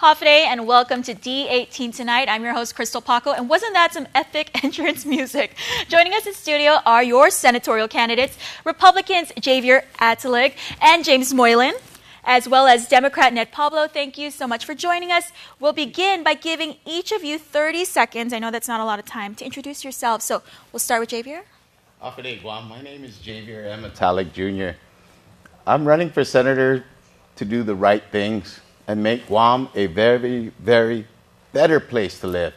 Hafide, and welcome to D18 tonight. I'm your host, Crystal Paco, and wasn't that some epic entrance music? Joining us in studio are your senatorial candidates, Republicans Javier Atalig and James Moylan, as well as Democrat Ned Pablo. Thank you so much for joining us. We'll begin by giving each of you 30 seconds. I know that's not a lot of time to introduce yourselves, so we'll start with Javier. Hafide, Guam. My name is Javier Atalig Jr. I'm running for senator to do the right things and make Guam a very, very better place to live.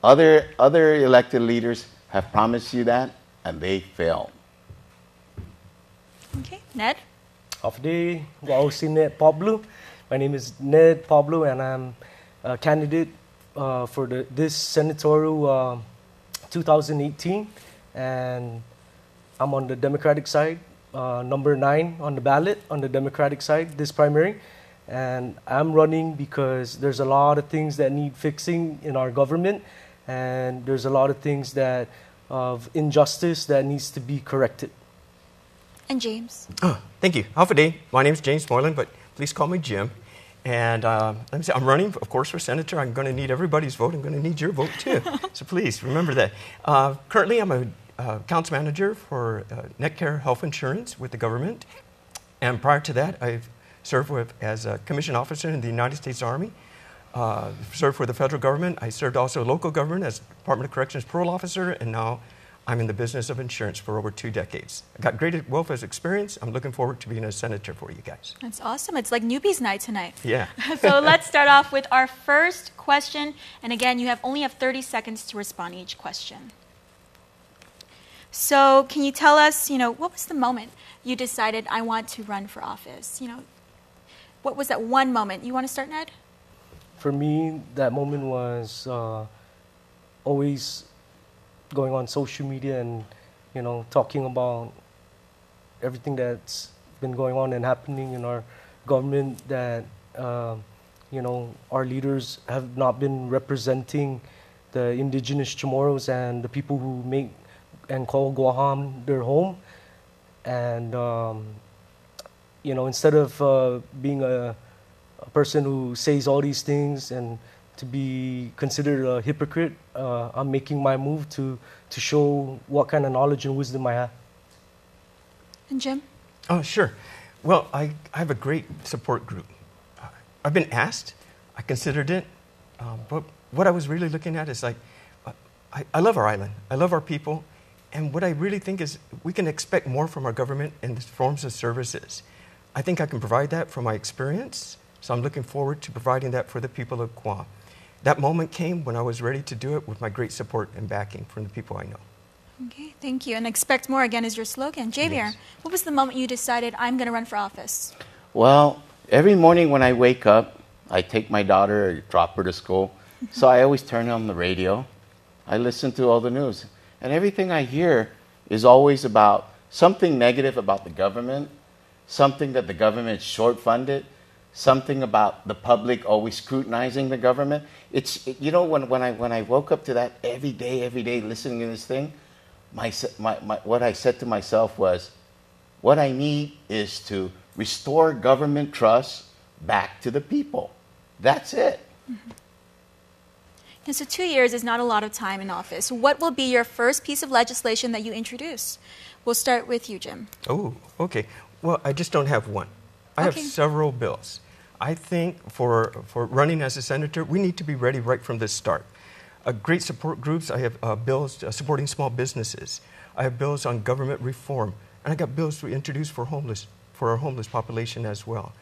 Other elected leaders have promised you that, and they failed. Okay, Ned? Hafide, Ned Pablo. My name is Ned Pablo, and I'm a candidate for this senatorial 2018, and I'm on the Democratic side, number 9 on the ballot on the Democratic side this primary. And I'm running because there's a lot of things that need fixing in our government, and there's a lot of things that of injustice that needs to be corrected. And James? Oh, thank you. Hafide, my name is James Moylan, but please call me Jim. And let me say, I'm running, of course, for senator. I'm going to need everybody's vote. I'm going to need your vote, too. So please remember that. Currently, I'm a accounts manager for Netcare Health Insurance with the government. And prior to that, I've served as a commission officer in the United States Army, served for the federal government. I served also local government as Department of Corrections parole officer, and now I'm in the business of insurance for over 2 decades. I got great wealth of experience. I'm looking forward to being a senator for you guys. That's awesome. It's like newbies night tonight. Yeah. So let's start off with our first question. And again, you only have 30 seconds to respond to each question. So can you tell us, what was the moment you decided I want to run for office? What was that one moment? You want to start, Ned? For me, that moment was always going on social media and, talking about everything that's been going on and happening in our government, that, our leaders have not been representing the indigenous Chamorros and the people who make and call Guam their home. And, instead of being a person who says all these things and to be considered a hypocrite, I'm making my move to show what kind of knowledge and wisdom I have. And Jim? Oh, sure. Well, I have a great support group. I've been asked, I considered it, but what I was really looking at is I love our island, I love our people, and what I really think is we can expect more from our government in the forms of services. I think I can provide that from my experience, so I'm looking forward to providing that for the people of Guam. That moment came when I was ready to do it with my great support and backing from the people I know. Okay, thank you. And expect more, again, is your slogan. Javier, yes. What was the moment you decided I'm going to run for office? Well, every morning when I wake up, I take my daughter, I drop her to school. So I always turn on the radio. I listen to all the news. And everything I hear is always about something negative about the government, something that the government is short-funded, something about the public always scrutinizing the government. It's, when I woke up to that every day listening to this thing, what I said to myself was, what I need is to restore government trust back to the people. That's it. Mm-hmm. And so 2 years is not a lot of time in office. What will be your first piece of legislation that you introduce? We'll start with you, Jim. Oh, okay. Well, I just don't have one. I have several bills. I think for running as a senator, we need to be ready right from the start. Great support groups. I have bills supporting small businesses. I have bills on government reform. And I got bills to introduce for our homeless population as well.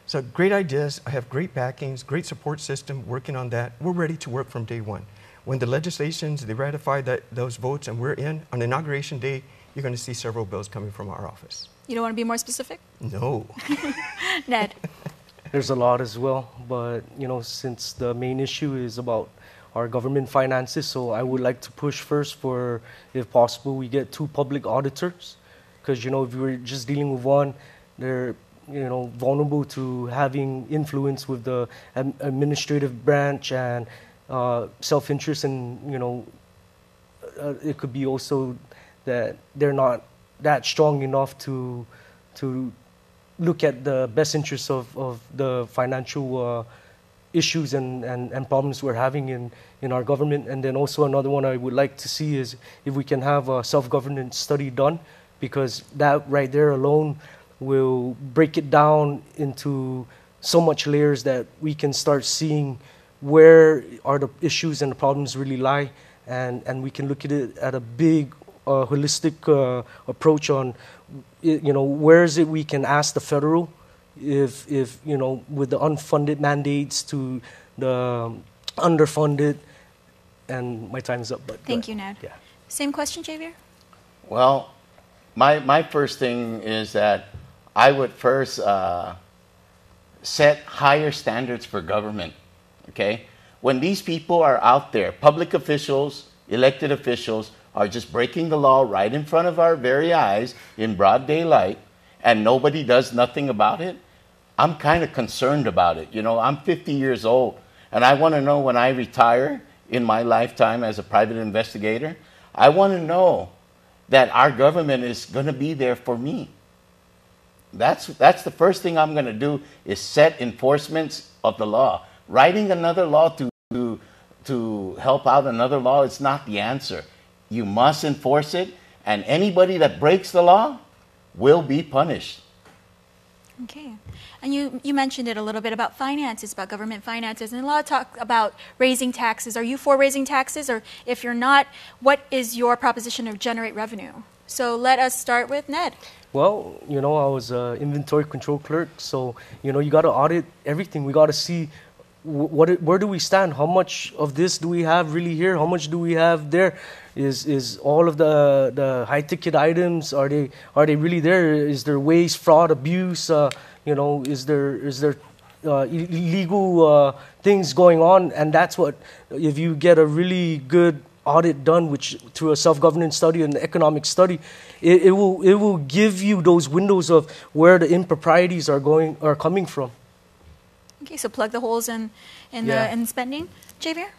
So great ideas. I have great backings, great support system, working on that. We're ready to work from day one. When the legislations, they ratify those votes and we're in, on Inauguration Day, you're going to see several bills coming from our office. You don't want to be more specific? No. Ned? There's a lot as well, but, since the main issue is about our government finances, so I would like to push first for, if possible, we get 2 public auditors. Because, if we're just dealing with one, they're vulnerable to having influence with the administrative branch and self-interest, and it could be also that they're not that strong enough to look at the best interests of the financial issues and problems we're having in our government. And then also another one I would like to see is if we can have a self-governance study done, because that right there alone will break it down into so much layers that we can start seeing where are the issues and the problems really lie, and we can look at it at a big holistic approach on, where is it we can ask the federal if with the unfunded mandates to the underfunded. And my time's up. But thank you, Ned. Yeah. Same question, Javier? Well, my first thing is that I would first set higher standards for government, okay? When these people are out there, public officials, elected officials, are just breaking the law right in front of our very eyes in broad daylight, and nobody does nothing about it, I'm kind of concerned about it. I'm 50 years old, and I want to know when I retire in my lifetime as a private investigator, I want to know that our government is going to be there for me. That's the first thing I'm going to do, is set enforcements of the law. Writing another law to help out another law is not the answer. You must enforce it, and anybody that breaks the law will be punished. Okay. And you mentioned it a little bit about finances, about government finances, and a lot of talk about raising taxes. Are you for raising taxes? Or if you're not, what is your proposition to generate revenue? So let us start with Ned. Well, I was an inventory control clerk, so, you got to audit everything. We got to see where do we stand? How much of this do we have really here? How much do we have there? Is all of the high-ticket items, are they really there? Is there waste, fraud, abuse? Is there illegal things going on? And that's what, if you get a really good audit done, which through a self-governance study and economic study, it will give you those windows of where the improprieties are coming from. Okay, so plug the holes in spending. Javier?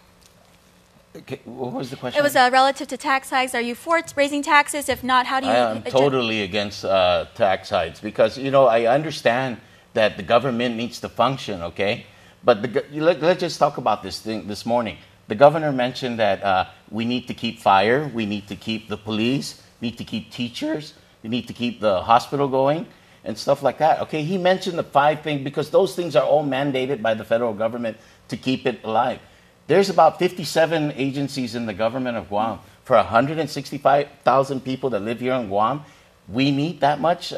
Okay, what was the question? It was relative to tax hikes. Are you for raising taxes? If not, how do you... I am totally against tax hikes, because, I understand that the government needs to function, okay? But let's just talk about this thing this morning. The governor mentioned that we need to keep fire, we need to keep the police, we need to keep teachers, we need to keep the hospital going, and stuff like that. Okay, he mentioned the 5 things because those things are all mandated by the federal government to keep it alive. There's about 57 agencies in the government of Guam. For 165,000 people that live here in Guam, we need that much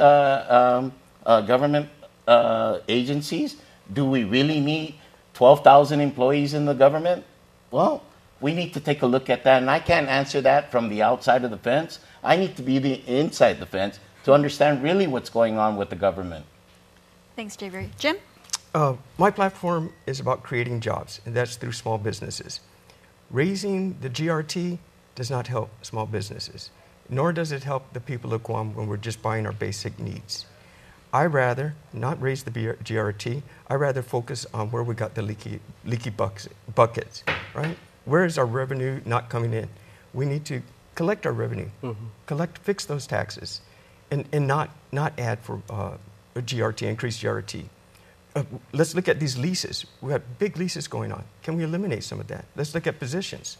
government agencies? Do we really need 12,000 employees in the government? Well, we need to take a look at that, and I can't answer that from the outside of the fence. I need to be inside the fence to understand really what's going on with the government. Thanks, Javier. Jim? My platform is about creating jobs, and that's through small businesses. Raising the GRT does not help small businesses, nor does it help the people of Guam when we're just buying our basic needs. I rather not raise the GRT. I rather focus on where we got the leaky buckets, right? Where is our revenue not coming in? We need to collect our revenue, fix those taxes, and not add for a GRT, increased GRT. Let's look at these leases. We have big leases going on. Can we eliminate some of that? Let's look at positions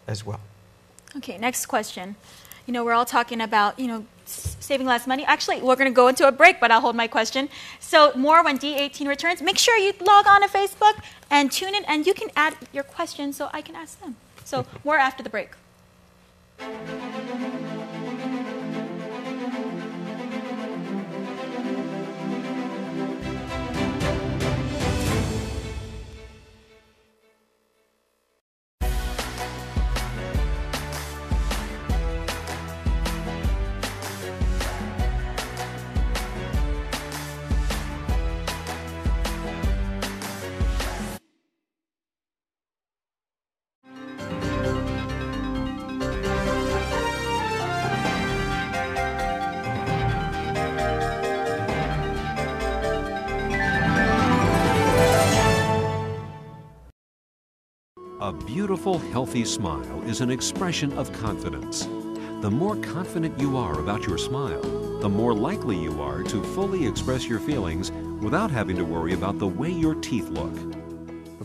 as well. Okay, next question. We're all talking about, saving less money. Actually, we're going to go into a break, but I'll hold my question. So more when D18 returns. Make sure you log on to Facebook and tune in, and you can add your questions so I can ask them. So more after the break. A beautiful, healthy smile is an expression of confidence. The more confident you are about your smile, the more likely you are to fully express your feelings without having to worry about the way your teeth look.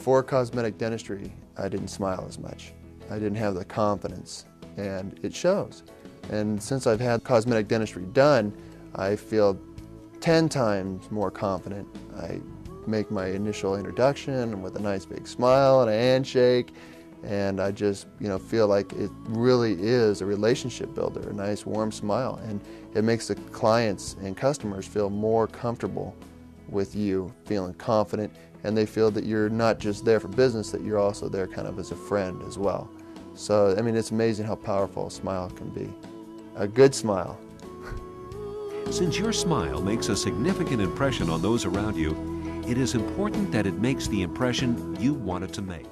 Before cosmetic dentistry, I didn't smile as much. I didn't have the confidence, and it shows. And since I've had cosmetic dentistry done, I feel 10 times more confident. I make my initial introduction with a nice big smile and a handshake, and I just feel like it really is a relationship builder, a nice warm smile, and it makes the clients and customers feel more comfortable with you, feeling confident, and they feel that you're not just there for business, that you're also there kind of as a friend as well. So, I mean, it's amazing how powerful a smile can be. A good smile. Since your smile makes a significant impression on those around you, it is important that it makes the impression you want it to make.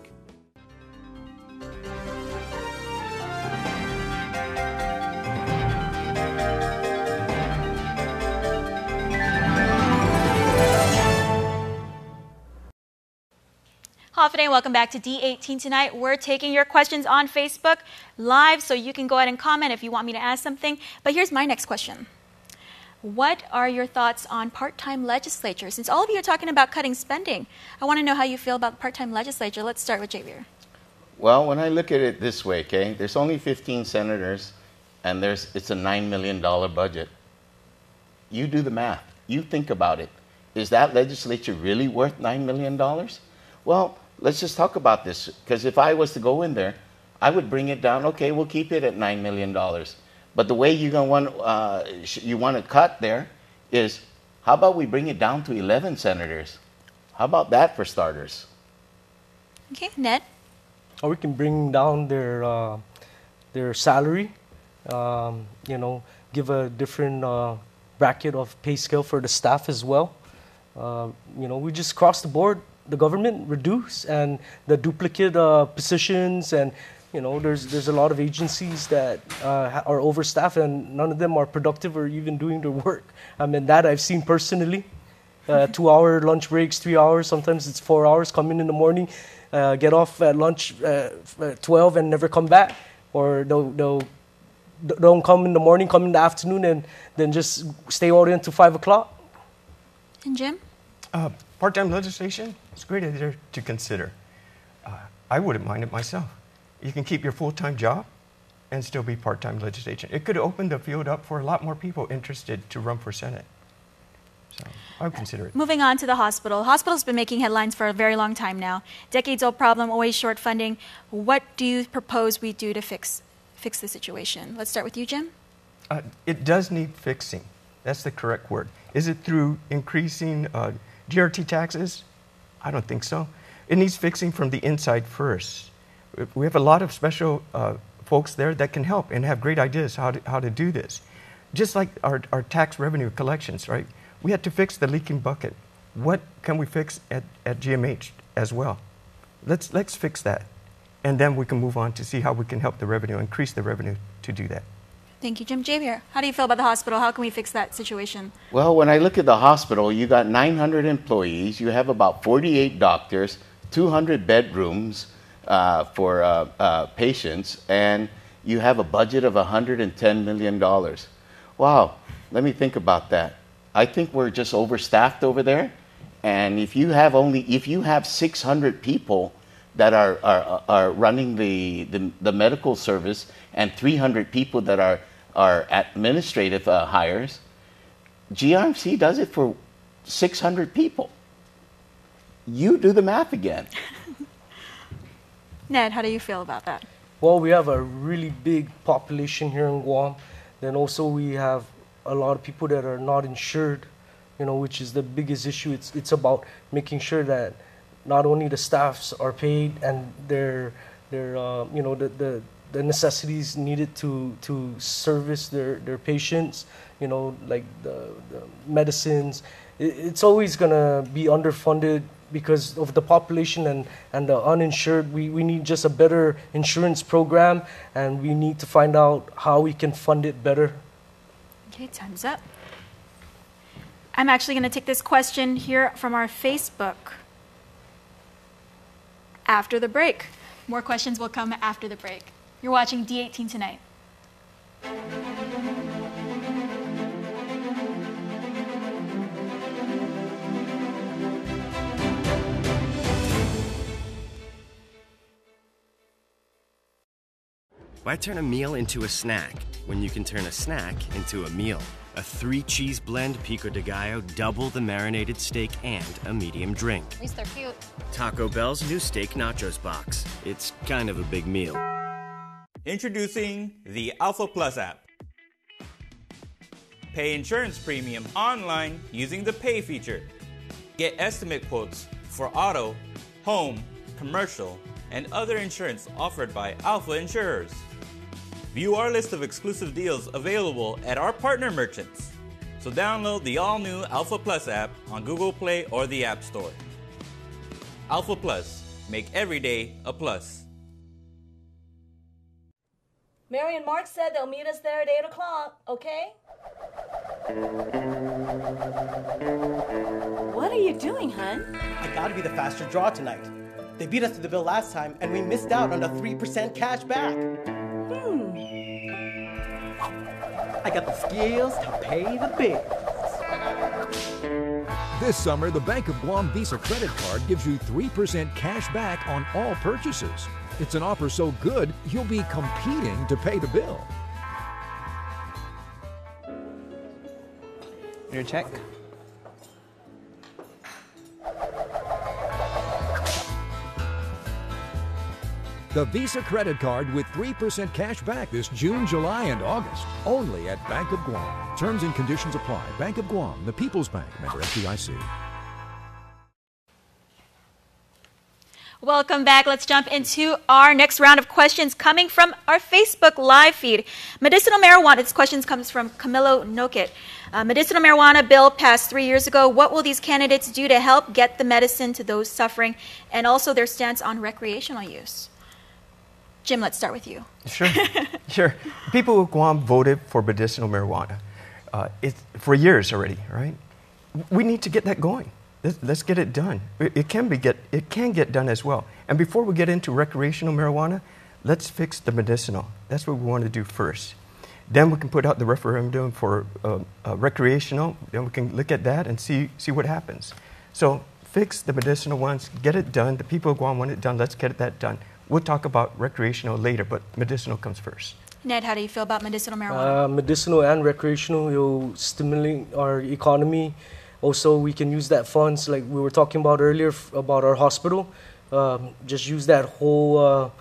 Hafide, welcome back to D18 tonight. We're taking your questions on Facebook live, so you can go ahead and comment if you want me to ask something. But here's my next question. What are your thoughts on part-time legislature? Since all of you are talking about cutting spending, I want to know how you feel about the part-time legislature. Let's start with Javier. Well, when I look at it this way, okay, there's only 15 senators, and it's a $9 million budget. You do the math. You think about it. Is that legislature really worth $9 million? Well, let's just talk about this, because if I was to go in there, I would bring it down. Okay, we'll keep it at $9 million. But the way you want to cut there is, how about we bring it down to 11 senators? How about that for starters? Okay, Ned? Or we can bring down their salary, give a different bracket of pay scale for the staff as well. We just cross the board, the government reduce, and the duplicate positions, and there's a lot of agencies that are overstaffed, and none of them are productive or even doing their work. I mean, that I've seen personally. 2-hour lunch breaks, 3 hours, sometimes it's 4 hours, come in the morning, get off at lunch at 12 and never come back, or they'll don't come in the morning, come in the afternoon, and then just stay all the way until 5 o'clock. And Jim? Part-time legislation, it's a great idea to consider. I wouldn't mind it myself. You can keep your full-time job and still be part-time legislation. It could open the field up for a lot more people interested to run for Senate. So I would consider it. Moving on to the hospital. Hospital's been making headlines for a very long time now. Decades-old problem, always short funding. What do you propose we do to fix the situation? Let's start with you, Jim. It does need fixing. That's the correct word. Is it through increasing GRT taxes? I don't think so. It needs fixing from the inside first. We have a lot of special folks there that can help and have great ideas how to do this. Just like our tax revenue collections, right? We had to fix the leaking bucket. What can we fix at GMH as well? Let's fix that. And then we can move on to see how we can help the revenue, increase the revenue to do that. Thank you, Jim. Javier, how do you feel about the hospital? How can we fix that situation? Well, when I look at the hospital, you got 900 employees, you have about 48 doctors, 200 bedrooms for patients, and you have a budget of $110 million. Wow, let me think about that. I think we're just overstaffed over there, and if you have 600 people that are running the medical service and 300 people that are administrative hires, GRMC does it for 600 people. You do the math again. Ned, how do you feel about that? Well, we have a really big population here in Guam. Then also we have a lot of people that are not insured, which is the biggest issue. It's about making sure that not only the staffs are paid and the necessities needed to service their patients, like the medicines. It's always going to be underfunded because of the population and the uninsured. We need just a better insurance program, and we need to find out how we can fund it better. Okay, time's up. I'm actually going to take this question here from our Facebook after the break. More questions will come after the break. You're watching D18 Tonight. Why turn a meal into a snack when you can turn a snack into a meal? A 3-cheese blend pico de gallo, double the marinated steak, and a medium drink. At least they're cute. Taco Bell's new steak nachos box. It's kind of a big meal. Introducing the Alpha Plus app. Pay insurance premium online using the Pay feature. Get estimate quotes for auto, home, commercial, and other insurance offered by Alpha Insurers. View our list of exclusive deals available at our partner merchants. So download the all-new Alpha Plus app on Google Play or the App Store. Alpha Plus, make every day a plus. Mary and Mark said they'll meet us there at 8 o'clock, okay? What are you doing, hun? I gotta be the faster draw tonight. They beat us to the bill last time, and we missed out on the 3% cash back. I got the skills to pay the bills. This summer, the Bank of Guam Visa credit card gives you 3% cash back on all purchases. It's an offer so good, you'll be competing to pay the bill. Your check. The Visa credit card with 3% cash back this June, July, and August. Only at Bank of Guam. Terms and conditions apply. Bank of Guam, the People's Bank, member FDIC. Welcome back. Let's jump into our next round of questions coming from our Facebook live feed. Medicinal marijuana. This question comes from Camilo Nokit. Medicinal marijuana bill passed 3 years ago. What will these candidates do to help get the medicine to those suffering, and also their stance on recreational use? Jim, let's start with you. Sure. People of Guam voted for medicinal marijuana for years already, right? We need to get that going. Let's get it done. It can get done as well. And before we get into recreational marijuana, let's fix the medicinal. That's what we want to do first. Then we can put out the referendum for recreational. Then we can look at that and see what happens. So fix the medicinal ones, get it done. The people of Guam want it done. Let's get that done. We'll talk about recreational later, but medicinal comes first. Ned, how do you feel about medicinal marijuana? Medicinal and recreational will stimulate our economy. Also, we can use that funds, like we were talking about earlier, about our hospital. Just use that whole,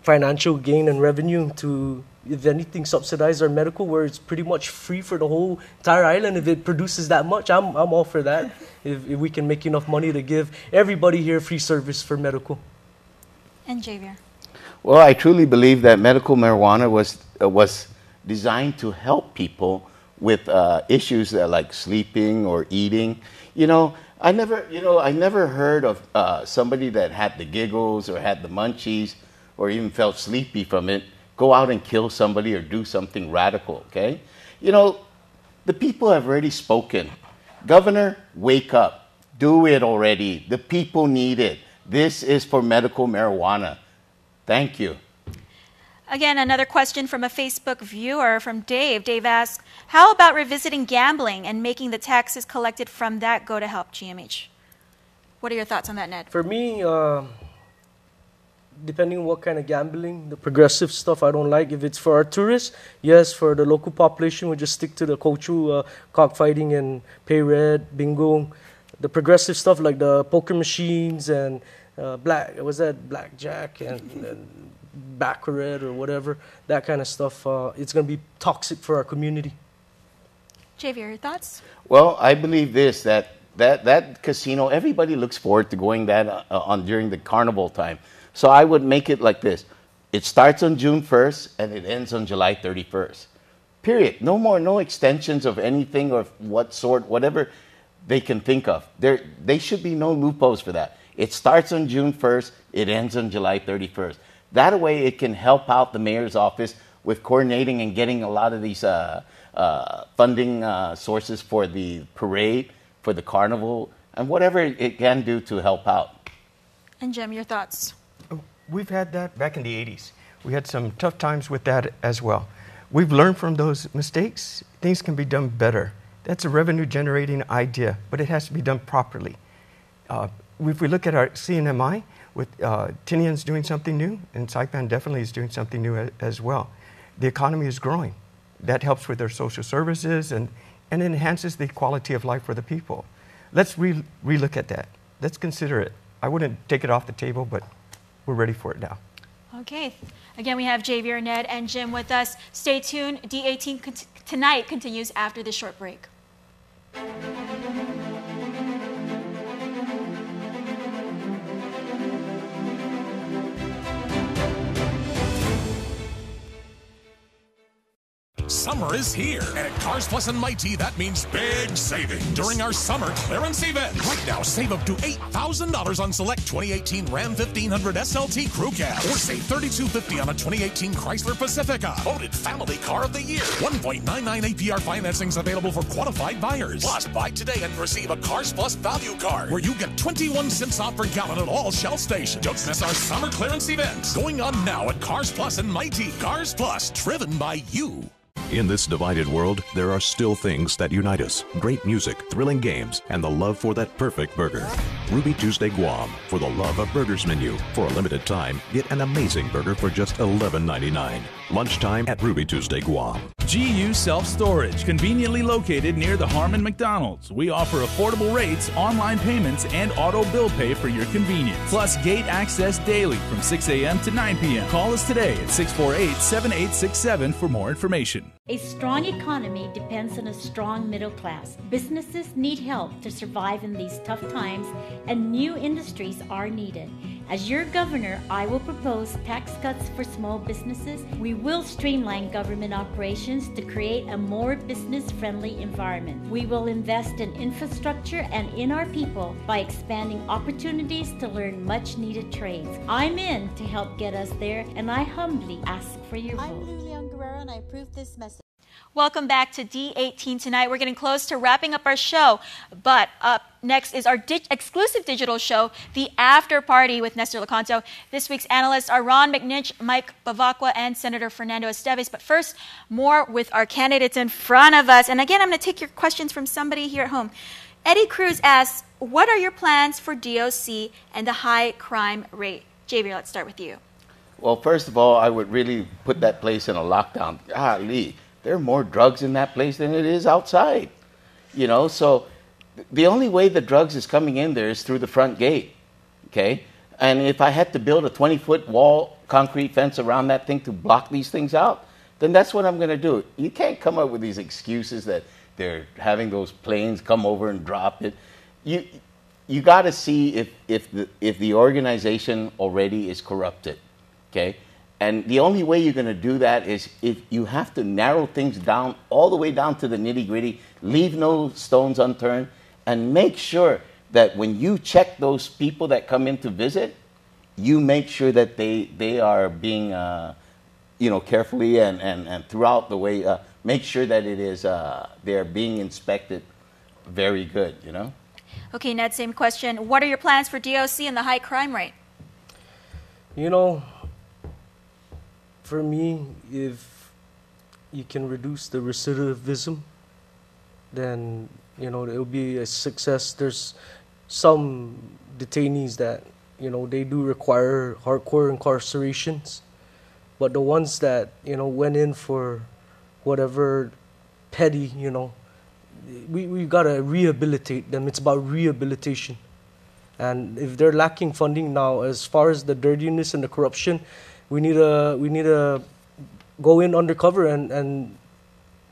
financial gain and revenue to, if anything, subsidize our medical, where it's pretty much free for the whole entire island. If it produces that much, I'm all for that. If we can make enough money to give everybody here free service for medical. And Javier? Well, I truly believe that medical marijuana was designed to help people with issues that like sleeping or eating. I never heard of somebody that had the giggles or had the munchies or even felt sleepy from it go out and kill somebody or do something radical, okay? The people have already spoken. Governor, wake up. Do it already. The people need it. This is for medical marijuana. Thank you. Again, another question from a Facebook viewer, from Dave. Dave asks, how about revisiting gambling and making the taxes collected from that go to help GMH? What are your thoughts on that, Ned? For me, depending on what kind of gambling, the progressive stuff I don't like. If it's for our tourists, yes. For the local population, we just stick to the cultural cockfighting and pay red, bingo. The progressive stuff like the poker machines and blackjack and baccarat or whatever, that kind of stuff, it's going to be toxic for our community. Javier, your thoughts? Well, I believe this, that casino, everybody looks forward to going that during the carnival time. So I would make it like this. It starts on June 1st and it ends on July 31st. Period. No extensions of anything of what sort, whatever they can think of. There should be no loopholes for that. It starts on June 1st, it ends on July 31st. That way it can help out the mayor's office with coordinating and getting a lot of these funding sources for the parade, for the carnival, and whatever it can do to help out. And Jim, your thoughts? We've had that back in the 80s. We had some tough times with that as well. We've learned from those mistakes. Things can be done better. That's a revenue-generating idea, but it has to be done properly. If we look at our CNMI, with Tinian's doing something new, and Saipan definitely is doing something new as well. The economy is growing. That helps with their social services and enhances the quality of life for the people. Let's re-look at that. Let's consider it. I wouldn't take it off the table, but we're ready for it now. Okay. Again, we have Javier, Ned, and Jim with us. Stay tuned. D18 tonight continues after this short break. Summer is here, and at Cars Plus and Mighty, that means big savings during our summer clearance event. Right now, save up to $8,000 on select 2018 Ram 1500 SLT Crew Cab, or save $3,250 on a 2018 Chrysler Pacifica, voted Family Car of the Year. 1.99 APR financing is available for qualified buyers. Plus, buy today and receive a Cars Plus value card, where you get 21 cents off per gallon at all Shell stations. Don't miss our summer clearance event, going on now at Cars Plus and Mighty. Cars Plus, driven by you. In this divided world, there are still things that unite us. Great music, thrilling games, and the love for that perfect burger. Ruby Tuesday Guam, for the love of burgers menu. For a limited time, get an amazing burger for just $11.99. Lunchtime at Ruby Tuesday Guam. GU Self-Storage, conveniently located near the Harmon McDonald's. We offer affordable rates, online payments, and auto bill pay for your convenience. Plus gate access daily from 6 a.m. to 9 p.m. Call us today at 648-7867 for more information. A strong economy depends on a strong middle class. Businesses need help to survive in these tough times, and new industries are needed. As your governor, I will propose tax cuts for small businesses. We will streamline government operations to create a more business-friendly environment. We will invest in infrastructure and in our people by expanding opportunities to learn much-needed trades. I'm in to help get us there, and I humbly ask for your vote. I'm Lilian Guerrero, and I approve this message. Welcome back to D18 tonight. We're getting close to wrapping up our show, but up next is our exclusive digital show, The After Party with Nestor Lecanto. This week's analysts are Ron McNinch, Mike Bavacqua, and Senator Fernando Esteves. But first, more with our candidates in front of us. And again, I'm going to take your questions from somebody here at home. Eddie Cruz asks, what are your plans for DOC and the high crime rate? Javier, let's start with you. Well, first of all, I would really put that place in a lockdown. Golly, there are more drugs in that place than it is outside. You know, so the only way the drugs is coming in there is through the front gate, okay? And if I had to build a 20-foot wall, concrete fence around that thing to block these things out, then that's what I'm going to do. You can't come up with these excuses that they're having those planes come over and drop it. You got to see if the organization already is corrupted, okay? And the only way you're going to do that is if you have to narrow things down all the way down to the nitty-gritty, leave no stones unturned, and make sure that when you check those people that come in to visit, you make sure that they are being, carefully and throughout the way, make sure that it is they're being inspected very good, you know? Okay, Ned, same question. What are your plans for DOC and the high crime rate? You know, for me, if you can reduce the recidivism, then, you know, it'll be a success. There's some detainees that, you know, they do require hardcore incarcerations, but the ones that, you know, went in for whatever petty, you know, we gotta rehabilitate them. It's about rehabilitation. And if they're lacking funding now, as far as the dirtiness and the corruption, we need to go in undercover and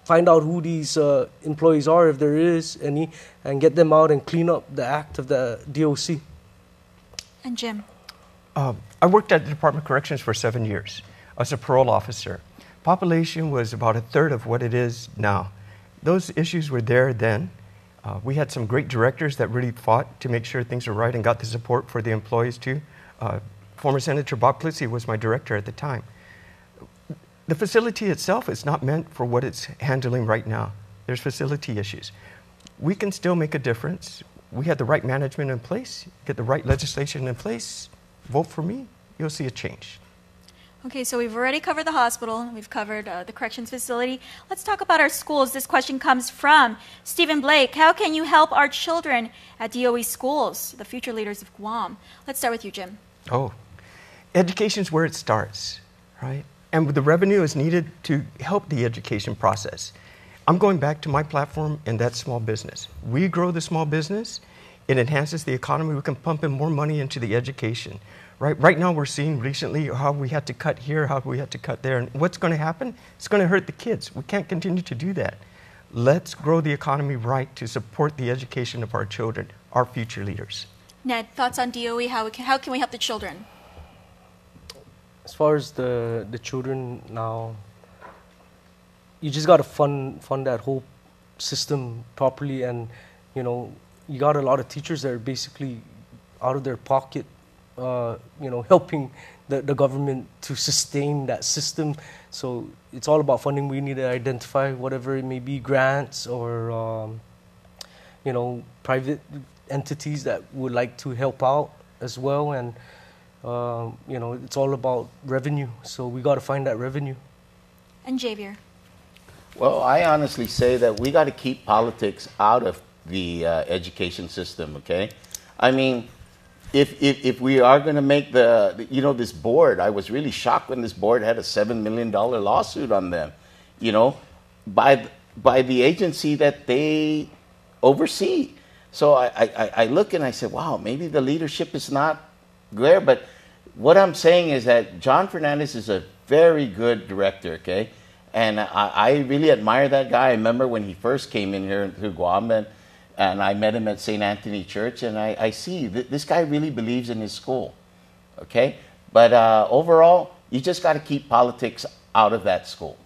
find out who these employees are, if there is any, and get them out and clean up the act of the DOC. And Jim? I worked at the Department of Corrections for 7 years as a parole officer. Population was about a third of what it is now. Those issues were there then. We had some great directors that really fought to make sure things were right and got the support for the employees too. Former Senator Bob Clissy was my director at the time. The facility itself is not meant for what it's handling right now. There's facility issues. We can still make a difference. We had the right management in place, get the right legislation in place, vote for me, you'll see a change. Okay, so we've already covered the hospital, we've covered the corrections facility. Let's talk about our schools. This question comes from Stephen Blake. How can you help our children at DOE schools, the future leaders of Guam? Let's start with you, Jim. Oh, education's where it starts, right? And the revenue is needed to help the education process. I'm going back to my platform, and that's small business. We grow the small business, it enhances the economy, we can pump in more money into the education. Right now we're seeing recently how we had to cut here, how we had to cut there, and what's going to happen? It's going to hurt the kids. We can't continue to do that. Let's grow the economy right to support the education of our children, our future leaders. Ned, thoughts on DOE? How can we help the children? As far as the children now, you just got to fund that whole system properly, and you got a lot of teachers that are basically out of their pocket, helping the government to sustain that system. So it's all about funding. We need to identify whatever it may be, grants or private entities that would like to help out as well, and it's all about revenue. So we got to find that revenue. And Javier? Well, I honestly say that we got to keep politics out of the education system. Okay, I mean, if we are going to make this board, I was really shocked when this board had a $7 million lawsuit on them, by the agency that they oversee. So I look and I say, wow, maybe the leadership is not there. But what I'm saying is that John Fernandez is a very good director, okay? And I really admire that guy. I remember when he first came in here to Guam, and I met him at St. Anthony Church, and I see this guy really believes in his school, okay? But overall, you just got to keep politics out of that school.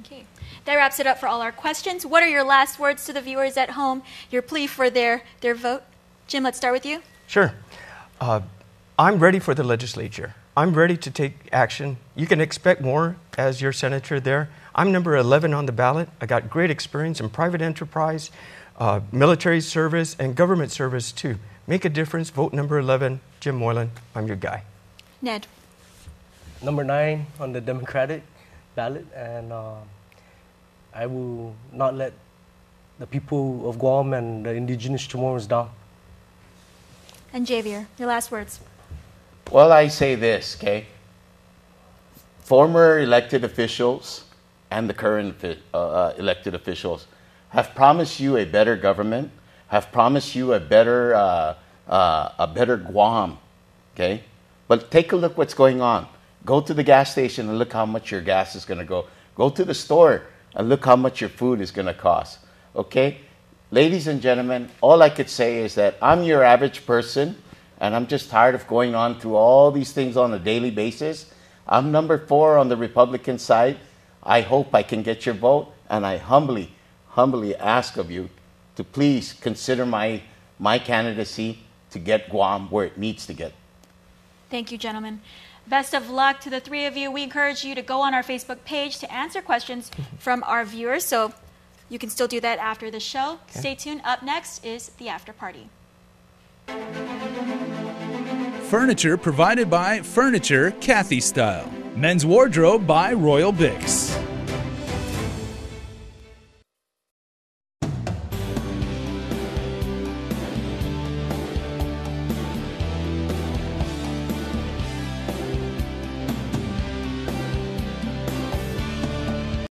Okay. That wraps it up for all our questions. What are your last words to the viewers at home, your plea for their vote? Jim, let's start with you. Sure. I'm ready for the legislature. I'm ready to take action. You can expect more as your senator there. I'm number 11 on the ballot. I got great experience in private enterprise, military service, and government service too. Make a difference. Vote number 11, Jim Moylan. I'm your guy. Ned. Number 9 on the Democratic ballot, and I will not let the people of Guam and the indigenous Chamorros down. And Javier, your last words. Well, I say this, okay? Former elected officials and the current elected officials have promised you a better government, have promised you a better Guam, okay? But take a look what's going on. Go to the gas station and look how much your gas is going to go. Go to the store and look how much your food is going to cost, okay? Ladies and gentlemen, all I could say is that I'm your average person, and I'm just tired of going on through all these things on a daily basis. I'm number 4 on the Republican side. I hope I can get your vote, and I humbly ask of you to please consider my candidacy to get Guam where it needs to get. Thank you, gentlemen. Best of luck to the 3 of you. We encourage you to go on our Facebook page to answer questions from our viewers, so you can still do that after the show. Okay. Stay tuned. Up next is the after party. Furniture provided by Furniture Kathy Style. Men's wardrobe by Royal Bix.